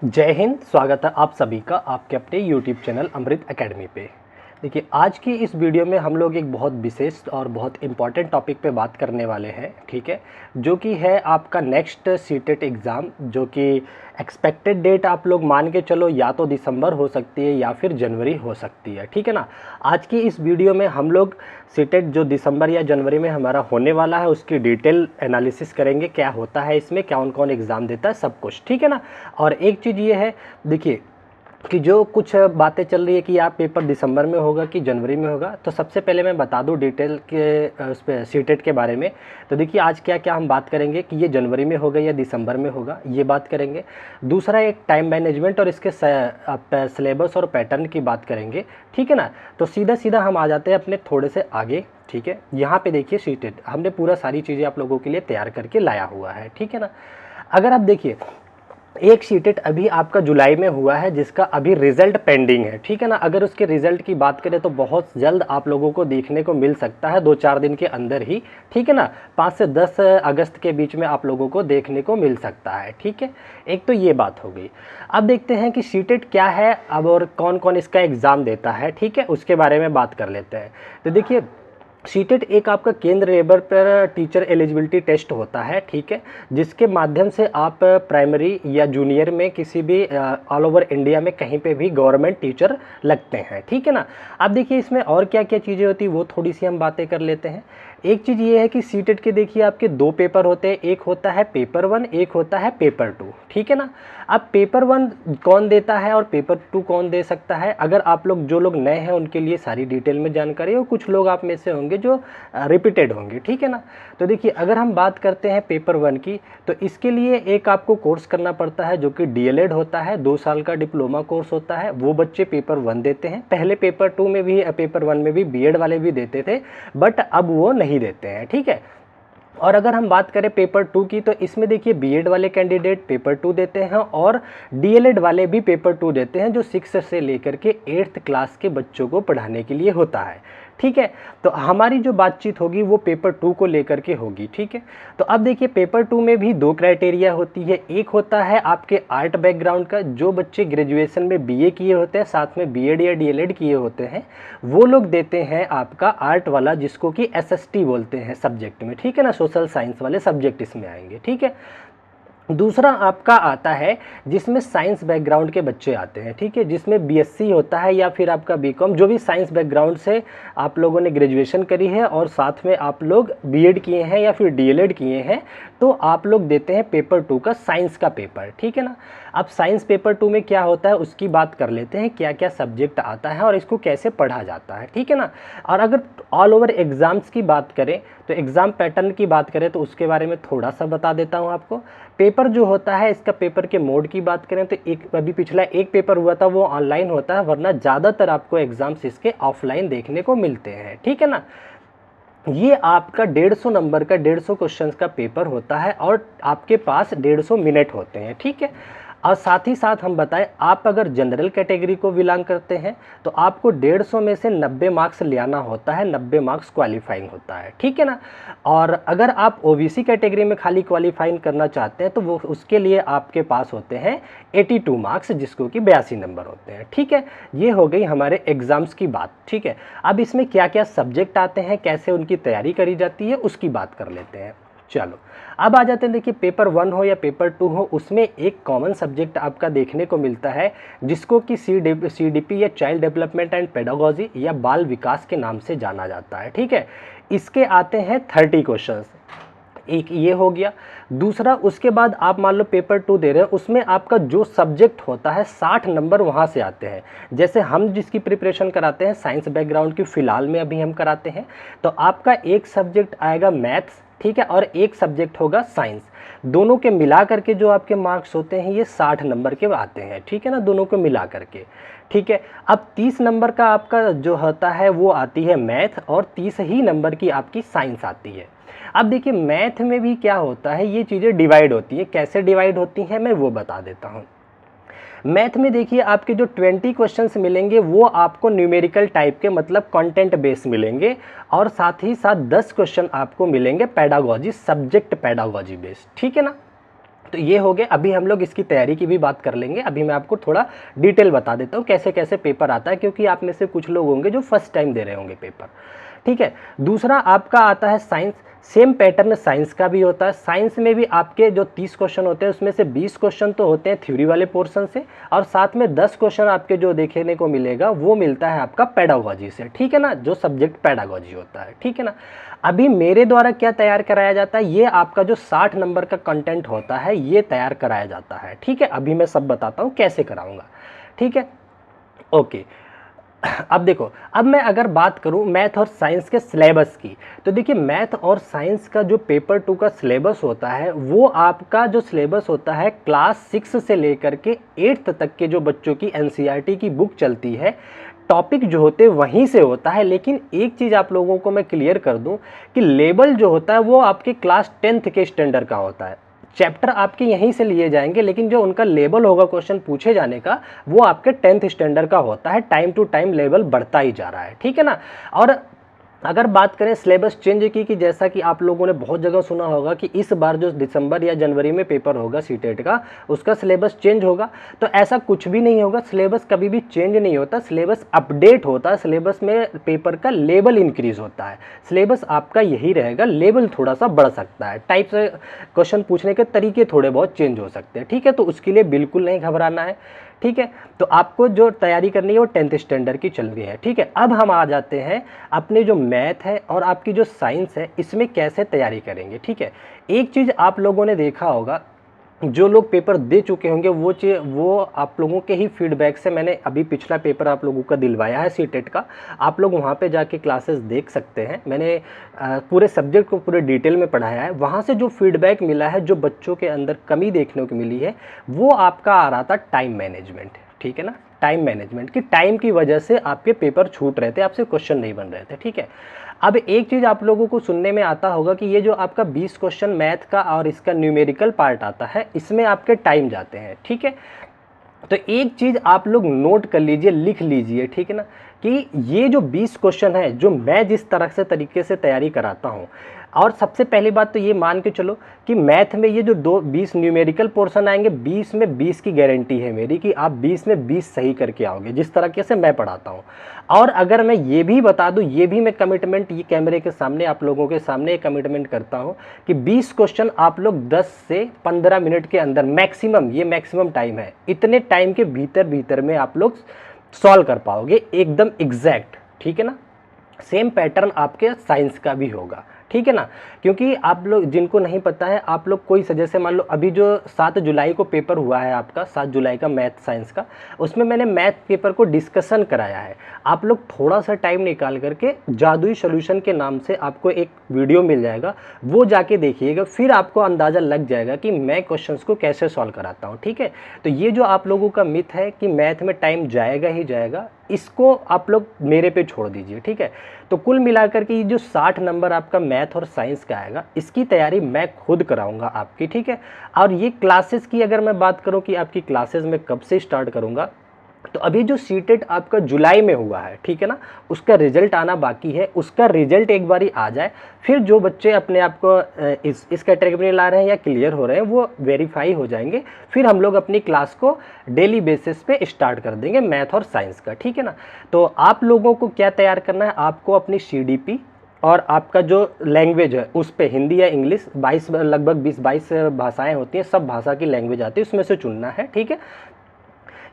जय हिंद। स्वागत है आप सभी का आपके अपने YouTube चैनल अमृत एकेडमी पे। देखिए, आज की इस वीडियो में हम लोग एक बहुत विशेष और बहुत इम्पॉर्टेंट टॉपिक पे बात करने वाले हैं, ठीक है, जो कि है आपका नेक्स्ट सीटेट एग्ज़ाम, जो कि एक्सपेक्टेड डेट आप लोग मान के चलो या तो दिसंबर हो सकती है या फिर जनवरी हो सकती है, ठीक है ना। आज की इस वीडियो में हम लोग सीटेट जो दिसंबर या जनवरी में हमारा होने वाला है उसकी डिटेल एनालिसिस करेंगे, क्या होता है इसमें, कौन कौन एग्ज़ाम देता है, सब कुछ, ठीक है ना। और एक चीज़ ये है, देखिए कि जो कुछ बातें चल रही है कि आप पेपर दिसंबर में होगा कि जनवरी में होगा, तो सबसे पहले मैं बता दूं डिटेल के उस पर सीटेट के बारे में। तो देखिए, आज क्या क्या हम बात करेंगे कि ये जनवरी में होगा या दिसंबर में होगा, ये बात करेंगे। दूसरा, एक टाइम मैनेजमेंट और इसके सिलेबस और पैटर्न की बात करेंगे, ठीक है ना। तो सीधा सीधा हम आ जाते हैं अपने थोड़े से आगे, ठीक है। यहाँ पे देखिए, सीटेट हमने पूरा सारी चीज़ें आप लोगों के लिए तैयार करके लाया हुआ है, ठीक है ना। अगर आप देखिए, एक सीटेट अभी आपका जुलाई में हुआ है जिसका अभी रिजल्ट पेंडिंग है, ठीक है ना। अगर उसके रिजल्ट की बात करें तो बहुत जल्द आप लोगों को देखने को मिल सकता है, 2-4 दिन के अंदर ही, ठीक है ना। 5 से 10 अगस्त के बीच में आप लोगों को देखने को मिल सकता है, ठीक है। एक तो ये बात हो गई। अब देखते हैं कि सीटेट क्या है अब और कौन कौन इसका एग्ज़ाम देता है, ठीक है, उसके बारे में बात कर लेते हैं। तो देखिए, सीटेट एक आपका केंद्र लेवल पर टीचर एलिजिबिलिटी टेस्ट होता है, ठीक है, जिसके माध्यम से आप प्राइमरी या जूनियर में किसी भी ऑल ओवर इंडिया में कहीं पे भी गवर्नमेंट टीचर लगते हैं, ठीक है ना। अब देखिए, इसमें और क्या क्या चीज़ें होती हैं वो थोड़ी सी हम बातें कर लेते हैं। एक चीज़ ये है कि सीटेट के देखिए आपके 2 पेपर होते हैं, एक होता है पेपर 1, एक होता है पेपर 2, ठीक है ना। अब पेपर 1 कौन देता है और पेपर 2 कौन दे सकता है, अगर आप लोग जो लोग नए हैं उनके लिए सारी डिटेल में जानकारी, और कुछ लोग आप में से होंगे जो रिपीटेड होंगे, ठीक है ना। तो देखिए, अगर हम बात करते हैं पेपर 1 की, तो इसके लिए एक आपको कोर्स करना पड़ता है जो कि डीएलएड होता है, 2 साल का डिप्लोमा कोर्स होता है। वो बच्चे पेपर 1 देते हैं। पहले पेपर 2 में भी पेपर 1 में भी बीएड वाले भी देते थे, बट अब वो नहीं देते हैं, ठीक है। और अगर हम बात करें पेपर 2 की, तो इसमें देखिए बीएड वाले कैंडिडेट पेपर 2 देते हैं और डीएलएड वाले भी पेपर 2 देते हैं, जो 6 से लेकर के 8th क्लास के बच्चों को पढ़ाने के लिए होता है, ठीक है। तो हमारी जो बातचीत होगी वो पेपर 2 को लेकर के होगी, ठीक है। तो अब देखिए, पेपर 2 में भी 2 क्राइटेरिया होती है। एक होता है आपके आर्ट बैकग्राउंड का, जो बच्चे ग्रेजुएशन में बीए किए होते हैं, साथ में बीएड या डीएलएड किए होते हैं, वो लोग देते हैं आपका आर्ट वाला, जिसको कि एसएसटी बोलते हैं सब्जेक्ट में, ठीक है ना। सोशल साइंस वाले सब्जेक्ट इसमें आएंगे, ठीक है। दूसरा आपका आता है जिसमें साइंस बैकग्राउंड के बच्चे आते हैं, ठीक है, जिसमें बीएससी होता है या फिर आपका बीकॉम, जो भी साइंस बैकग्राउंड से आप लोगों ने ग्रेजुएशन करी है और साथ में आप लोग बीएड किए हैं या फिर डीएलएड किए हैं, तो आप लोग देते हैं पेपर 2 का साइंस का पेपर, ठीक है ना। अब साइंस पेपर 2 में क्या होता है उसकी बात कर लेते हैं, क्या क्या सब्जेक्ट आता है और इसको कैसे पढ़ा जाता है, ठीक है ना। और अगर ऑल ओवर एग्ज़ाम्स की बात करें, तो एग्ज़ाम पैटर्न की बात करें तो उसके बारे में थोड़ा सा बता देता हूँ आपको। पेपर जो होता है, इसका पेपर के मोड की बात करें तो एक अभी पिछला एक पेपर हुआ था वो ऑनलाइन होता है, वरना ज़्यादातर आपको एग्ज़ाम्स इसके ऑफलाइन देखने को मिलते हैं, ठीक है ना। ये आपका 150 नंबर का 150 क्वेश्चंस का पेपर होता है और आपके पास 150 मिनट होते हैं, ठीक है। और साथ ही साथ हम बताएं, आप अगर जनरल कैटेगरी को बिलोंग करते हैं तो आपको 150 में से 90 मार्क्स ले आना होता है, 90 मार्क्स क्वालिफाइंग होता है, ठीक है ना। और अगर आप ओबीसी कैटेगरी में खाली क्वालिफाइंग करना चाहते हैं तो वो उसके लिए आपके पास होते हैं 82 मार्क्स, जिसको कि 82 नंबर होते हैं, ठीक है। ये हो गई हमारे एग्ज़ाम्स की बात, ठीक है। अब इसमें क्या क्या सब्जेक्ट आते हैं, कैसे उनकी तैयारी करी जाती है, उसकी बात कर लेते हैं। चलो, अब आ जाते हैं। देखिए, पेपर 1 हो या पेपर 2 हो, उसमें एक कॉमन सब्जेक्ट आपका देखने को मिलता है जिसको कि सीडीपी या चाइल्ड डेवलपमेंट एंड पेडागोजी या बाल विकास के नाम से जाना जाता है, ठीक है। इसके आते हैं 30 क्वेश्चंस, एक ये हो गया। दूसरा, उसके बाद आप मान लो पेपर 2 दे रहे हैं, उसमें आपका जो सब्जेक्ट होता है 60 नंबर वहाँ से आते हैं। जैसे हम जिसकी प्रिपरेशन कराते हैं साइंस बैकग्राउंड की, फ़िलहाल में अभी हम कराते हैं, तो आपका एक सब्जेक्ट आएगा मैथ्स, ठीक है, और एक सब्जेक्ट होगा साइंस। दोनों के मिला करके जो आपके मार्क्स होते हैं ये 60 नंबर के आते हैं, ठीक है ना, दोनों को मिला करके, ठीक है। अब 30 नंबर का आपका जो होता है वो आती है मैथ, और 30 ही नंबर की आपकी साइंस आती है। अब देखिए, मैथ में भी क्या होता है, ये चीज़ें डिवाइड होती है। कैसे डिवाइड होती हैं मैं वो बता देता हूँ। मैथ में देखिए, आपके जो 20 क्वेश्चंस मिलेंगे वो आपको न्यूमेरिकल टाइप के, मतलब कंटेंट बेस मिलेंगे, और साथ ही साथ 10 क्वेश्चन आपको मिलेंगे पेडागोजी, सब्जेक्ट पेडागोजी बेस, ठीक है ना। तो ये हो गए। अभी हम लोग इसकी तैयारी की भी बात कर लेंगे। अभी मैं आपको थोड़ा डिटेल बता देता हूँ कैसे कैसे पेपर आता है, क्योंकि आप में से कुछ लोग होंगे जो फर्स्ट टाइम दे रहे होंगे पेपर, ठीक है। दूसरा आपका आता है साइंस। सेम पैटर्न साइंस का भी होता है। साइंस में भी आपके जो 30 क्वेश्चन होते हैं उसमें से 20 क्वेश्चन तो होते हैं थ्योरी वाले पोर्शन से, और साथ में 10 क्वेश्चन आपके जो देखने को मिलेगा वो मिलता है आपका पेडागोजी से, ठीक है ना, जो सब्जेक्ट पेडागोजी होता है, ठीक है ना। अभी मेरे द्वारा क्या तैयार कराया जाता है, ये आपका जो 60 नंबर का कंटेंट होता है ये तैयार कराया जाता है, ठीक है। अभी मैं सब बताता हूँ कैसे कराऊंगा, ठीक है, ओके। अब देखो, अब मैं अगर बात करूं मैथ और साइंस के सिलेबस की, तो देखिए मैथ और साइंस का जो पेपर 2 का सिलेबस होता है वो आपका जो सिलेबस होता है क्लास 6 से लेकर के 8th तक के जो बच्चों की एनसीईआरटी की बुक चलती है, टॉपिक जो होते वहीं से होता है। लेकिन एक चीज़ आप लोगों को मैं क्लियर कर दूं कि लेवल जो होता है वो आपके क्लास 10th के स्टैंडर्ड का होता है। चैप्टर आपके यहीं से लिए जाएंगे, लेकिन जो उनका लेवल होगा क्वेश्चन पूछे जाने का वो आपके 10th स्टैंडर्ड का होता है। टाइम टू टाइम लेवल बढ़ता ही जा रहा है, ठीक है ना। और अगर बात करें सिलेबस चेंज की, कि जैसा कि आप लोगों ने बहुत जगह सुना होगा कि इस बार जो दिसंबर या जनवरी में पेपर होगा सीटेट का उसका सिलेबस चेंज होगा, तो ऐसा कुछ भी नहीं होगा। सिलेबस कभी भी चेंज नहीं होता, सिलेबस अपडेट होता है। सिलेबस में पेपर का लेवल इंक्रीज होता है। सिलेबस आपका यही रहेगा, लेवल थोड़ा सा बढ़ सकता है, टाइप से क्वेश्चन पूछने के तरीके थोड़े बहुत चेंज हो सकते हैं, ठीक है। तो उसके लिए बिल्कुल नहीं घबराना है, ठीक है। तो आपको जो तैयारी करनी है वो 10th स्टैंडर्ड की चल रही है, ठीक है। अब हम आ जाते हैं अपने जो मैथ है और आपकी जो साइंस है इसमें कैसे तैयारी करेंगे, ठीक है। एक चीज़ आप लोगों ने देखा होगा, जो लोग पेपर दे चुके होंगे वो आप लोगों के ही फीडबैक से मैंने अभी पिछला पेपर आप लोगों का दिलवाया है सीटेट का। आप लोग वहाँ पे जाके क्लासेस देख सकते हैं। मैंने पूरे सब्जेक्ट को पूरे डिटेल में पढ़ाया है। वहाँ से जो फीडबैक मिला है, जो बच्चों के अंदर कमी देखने को मिली है, वो आपका आ रहा था टाइम मैनेजमेंट, ठीक है ना। टाइम मैनेजमेंट की टाइम की वजह से आपके पेपर छूट रहे थे, आपसे क्वेश्चन नहीं बन रहे थे, ठीक है। अब एक चीज़ आप लोगों को सुनने में आता होगा कि ये जो आपका 20 क्वेश्चन मैथ का और इसका न्यूमेरिकल पार्ट आता है इसमें आपके टाइम जाते हैं, ठीक है। तो एक चीज़ आप लोग नोट कर लीजिए, लिख लीजिए, ठीक है ना, कि ये जो 20 क्वेश्चन है जो मैं जिस तरह से तरीके से तैयारी कराता हूँ, और सबसे पहली बात तो ये मान के चलो कि मैथ में ये जो 20 न्यूमेरिकल पोर्शन आएंगे, 20 में 20 की गारंटी है मेरी कि आप 20 में 20 सही करके आओगे जिस तरीके से मैं पढ़ाता हूँ। और अगर मैं ये भी बता दूँ, ये भी मैं कमिटमेंट ये कैमरे के सामने आप लोगों के सामने एक कमिटमेंट करता हूँ कि 20 क्वेश्चन आप लोग 10 से 15 मिनट के अंदर मैक्सिमम, ये मैक्सिमम टाइम है, इतने टाइम के भीतर में आप लोग सॉल्व कर पाओगे एकदम एग्जैक्ट, ठीक है ना। सेम पैटर्न आपके साइंस का भी होगा, ठीक है ना। क्योंकि आप लोग जिनको नहीं पता है, आप लोग कोई जैसे मान लो अभी जो 7 जुलाई को पेपर हुआ है आपका, 7 जुलाई का मैथ साइंस का, उसमें मैंने मैथ पेपर को डिस्कशन कराया है। आप लोग थोड़ा सा टाइम निकाल करके जादुई सॉल्यूशन के नाम से आपको एक वीडियो मिल जाएगा, वो जाके देखिएगा, फिर आपको अंदाज़ा लग जाएगा कि मैं क्वेश्चंस को कैसे सॉल्व कराता हूँ, ठीक है। तो ये जो आप लोगों का मिथ है कि मैथ में टाइम जाएगा ही जाएगा, इसको आप लोग मेरे पे छोड़ दीजिए, ठीक है। तो कुल मिलाकर के ये जो 60 नंबर आपका मैथ और साइंस का आएगा, इसकी तैयारी मैं खुद कराऊंगा आपकी, ठीक है। और ये क्लासेस की अगर मैं बात करूं कि आपकी क्लासेस मैं कब से स्टार्ट करूंगा, तो अभी जो सीटेट आपका जुलाई में हुआ है, ठीक है ना, उसका रिजल्ट आना बाकी है। उसका रिजल्ट एक बारी आ जाए, फिर जो बच्चे अपने आप को इस कैटेगरी में ला रहे हैं या क्लियर हो रहे हैं वो वेरीफाई हो जाएंगे। फिर हम लोग अपनी क्लास को डेली बेसिस पे स्टार्ट कर देंगे मैथ और साइंस का, ठीक है ना। तो आप लोगों को क्या तैयार करना है, आपको अपनी CDP और आपका जो लैंग्वेज है उस पे हिंदी या इंग्लिश 22 लगभग 20-22 भाषाएं होती हैं, सब भाषा की लैंग्वेज आती है, उसमें से चुनना है, ठीक है।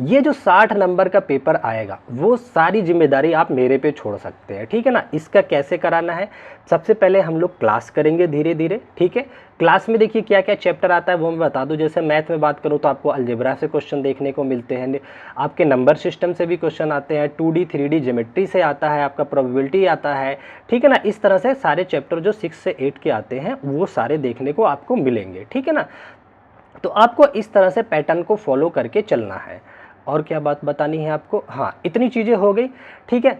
ये जो 60 नंबर का पेपर आएगा वो सारी जिम्मेदारी आप मेरे पे छोड़ सकते हैं, ठीक है ना। इसका कैसे कराना है, सबसे पहले हम लोग क्लास करेंगे धीरे धीरे, ठीक है। क्लास में देखिए क्या क्या चैप्टर आता है वो मैं बता दूं। जैसे मैथ में बात करूं तो आपको अलजेब्रा से क्वेश्चन देखने को मिलते हैं, आपके नंबर सिस्टम से भी क्वेश्चन आते हैं, 2D 3D ज्योमेट्री से आता है, आपका प्रोबेबिलिटी आता है, ठीक है ना। इस तरह से सारे चैप्टर जो 6 से 8 के आते हैं वो सारे देखने को आपको मिलेंगे, ठीक है ना। तो आपको इस तरह से पैटर्न को फॉलो करके चलना है। और क्या बात बतानी है आपको, हाँ इतनी चीज़ें हो गई, ठीक है।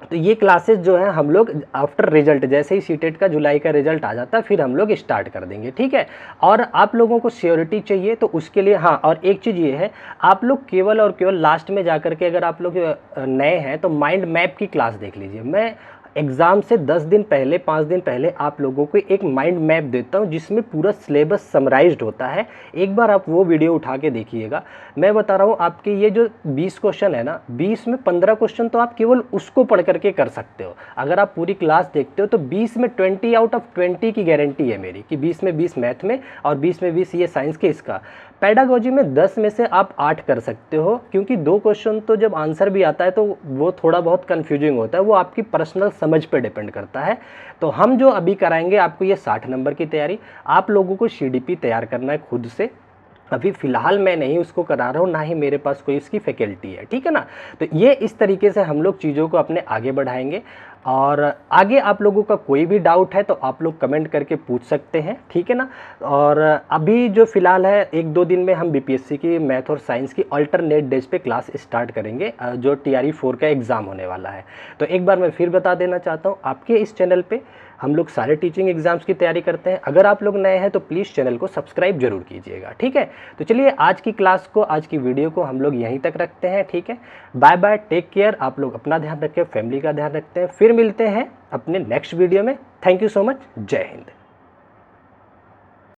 तो ये क्लासेस जो है हम लोग आफ्टर रिजल्ट, जैसे ही सीटेट का जुलाई का रिजल्ट आ जाता है फिर हम लोग स्टार्ट कर देंगे, ठीक है। और आप लोगों को श्योरिटी चाहिए तो उसके लिए हाँ, और एक चीज़ ये है, आप लोग केवल और केवल लास्ट में जाकर के अगर आप लोग नए हैं तो माइंड मैप की क्लास देख लीजिए। मैं एग्ज़ाम से 10 दिन पहले 5 दिन पहले आप लोगों को एक माइंड मैप देता हूँ जिसमें पूरा सिलेबस समराइज्ड होता है। एक बार आप वो वीडियो उठा के देखिएगा। मैं बता रहा हूँ आपके ये जो 20 क्वेश्चन है ना, 20 में 15 क्वेश्चन तो आप केवल उसको पढ़ करके कर सकते हो। अगर आप पूरी क्लास देखते हो तो 20 में 20 आउट ऑफ 20 की गारंटी है मेरी कि 20 में 20 मैथ में और 20 में 20 ये साइंस के इसका। पेडागोजी में 10 में से आप 8 कर सकते हो, क्योंकि 2 क्वेश्चन तो जब आंसर भी आता है तो वो थोड़ा बहुत कन्फ्यूजिंग होता है, वो आपकी पर्सनल समझ पे डिपेंड करता है। तो हम जो अभी कराएंगे आपको ये 60 नंबर की तैयारी। आप लोगों को CDP तैयार करना है खुद से। अभी फ़िलहाल मैं नहीं उसको करा रहा हूँ, ना ही मेरे पास कोई इसकी फैकल्टी है, ठीक है ना। तो ये इस तरीके से हम लोग चीज़ों को अपने आगे बढ़ाएंगे। और आगे आप लोगों का कोई भी डाउट है तो आप लोग कमेंट करके पूछ सकते हैं, ठीक है ना। और अभी जो फ़िलहाल है 1-2 दिन में हम BPSC की मैथ और साइंस की अल्टरनेट डेज पे क्लास स्टार्ट करेंगे, जो TRE 4 का एग्ज़ाम होने वाला है। तो एक बार मैं फिर बता देना चाहता हूँ, आपके इस चैनल पे हम लोग सारे टीचिंग एग्जाम्स की तैयारी करते हैं। अगर आप लोग नए हैं तो प्लीज़ चैनल को सब्सक्राइब जरूर कीजिएगा, ठीक है। तो चलिए आज की क्लास को, आज की वीडियो को हम लोग यहीं तक रखते हैं, ठीक है। Bye bye, take care. आप लोग अपना ध्यान रखें, फैमिली का ध्यान रखते हैं। फिर मिलते हैं अपने नेक्स्ट वीडियो में। Thank you so much. जय हिंद।